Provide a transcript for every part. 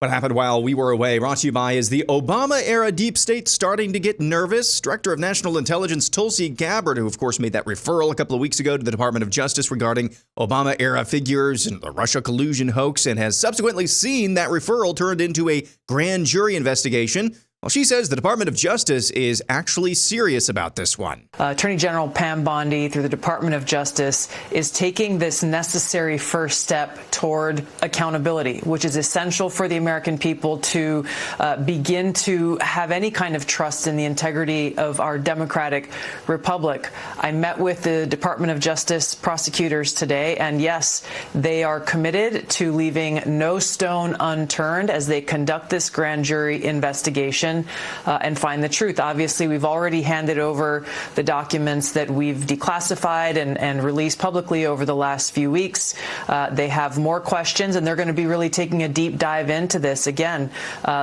What happened while we were away, brought to you by, is the Obama-era deep state starting to get nervous? Director of National Intelligence Tulsi Gabbard, who of course made that referral a couple of weeks ago to the Department of Justice regarding Obama-era figures and the Russia collusion hoax, and has subsequently seen that referral turned into a grand jury investigation. Well, she says the Department of Justice is actually serious about this one. Attorney General Pam Bondi, through the Department of Justice, is taking this necessary first step toward accountability, which is essential for the American people to begin to have any kind of trust in the integrity of our democratic republic. I met with the Department of Justice prosecutors today, and yes, they are committed to leaving no stone unturned as they conduct this grand jury investigation. And find the truth. Obviously, we've already handed over the documents that we've declassified and released publicly over the last few weeks. They have more questions, and they're going to be really taking a deep dive into this, again,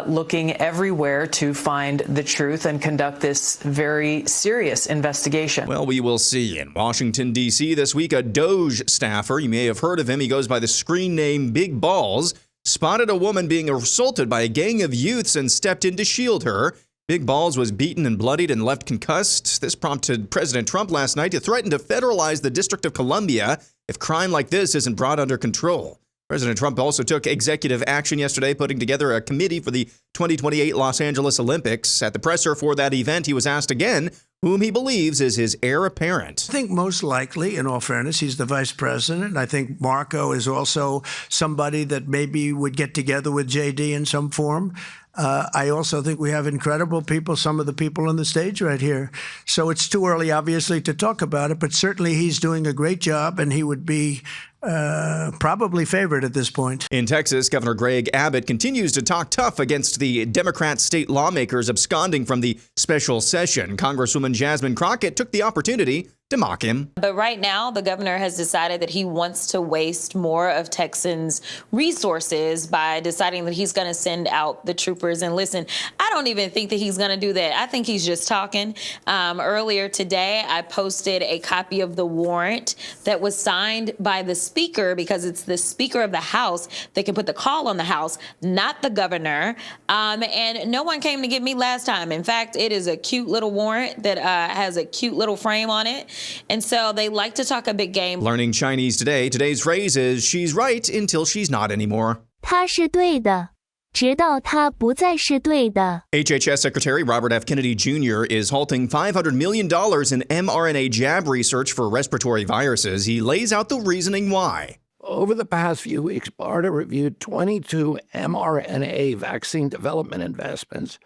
looking everywhere to find the truth and conduct this very serious investigation. Well, we will see. In Washington, D.C. this week, a DOGE staffer, you may have heard of him, he goes by the screen name Big Balls, spotted a woman being assaulted by a gang of youths and stepped in to shield her. Big Balls was beaten and bloodied and left concussed. This prompted President Trump last night to threaten to federalize the District of Columbia if crime like this isn't brought under control. President Trump also took executive action yesterday, putting together a committee for the 2028 Los Angeles Olympics. At the presser for that event, he was asked again whom he believes is his heir apparent. I think most likely, in all fairness, he's the vice president. I think Marco is also somebody that maybe would get together with JD in some form. I also think we have incredible people, some of the people on the stage right here. So it's too early, obviously, to talk about it, but certainly he's doing a great job, and he would be probably favored at this point. In Texas, Governor Greg Abbott continues to talk tough against the Democrat state lawmakers absconding from the special session. Congresswoman Jasmine Crockett took the opportunity to mock him. But right now, the governor has decided that he wants to waste more of Texans' resources by deciding that he's going to send out the troopers. And listen, I don't even think that he's going to do that. I think he's just talking. Earlier today, I posted a copy of the warrant that was signed by the speaker, because it's the Speaker of the House that can put the call on the House, not the governor. And no one came to get me last time. In fact, it is a cute little warrant that has a cute little frame on it. And so they like to talk a big game. Learning Chinese today. Today's phrase is, she's right until she's not anymore. 她是对的，直到她不再是对的。 HHS Secretary Robert F. Kennedy Jr. is halting $500 million in mRNA jab research for respiratory viruses. He lays out the reasoning why. Over the past few weeks, BARDA reviewed 22 mRNA vaccine development investments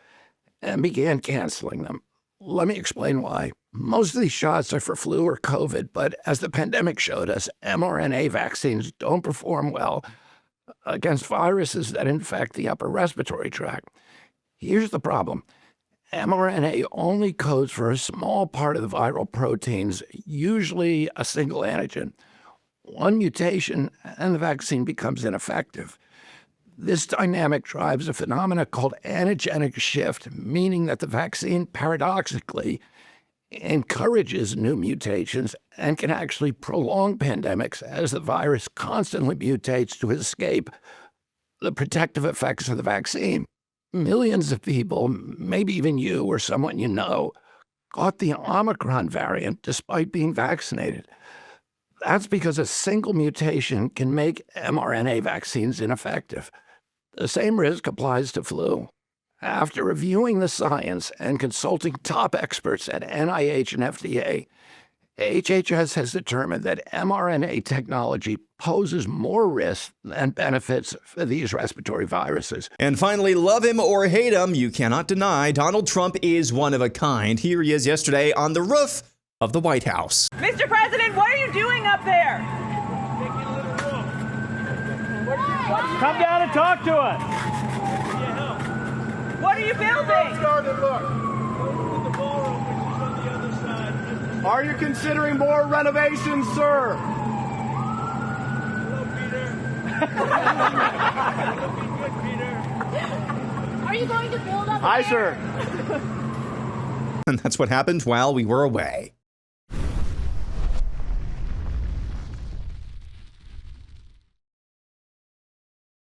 and began canceling them. Let me explain why. Most of these shots are for flu or COVID, but as the pandemic showed us, mRNA vaccines don't perform well against viruses that infect the upper respiratory tract. Here's the problem. mRNA only codes for a small part of the viral proteins, usually a single antigen. One mutation and the vaccine becomes ineffective. This dynamic drives a phenomenon called antigenic shift, meaning that the vaccine paradoxically encourages new mutations and can actually prolong pandemics as the virus constantly mutates to escape the protective effects of the vaccine. Millions of people, maybe even you or someone you know, caught the Omicron variant despite being vaccinated. That's because a single mutation can make mRNA vaccines ineffective. The same risk applies to flu. After reviewing the science and consulting top experts at NIH and FDA, HHS has determined that mRNA technology poses more risks than benefits for these respiratory viruses. And finally, love him or hate him, you cannot deny Donald Trump is one of a kind. Here he is yesterday on the roof of the White House. Mr. President, what are you doing up there? Come down and talk to us. What are you building? Are you considering more renovations, sir? Hello, Peter. Are you going to build up? Hi, sir. And that's what happened while we were away.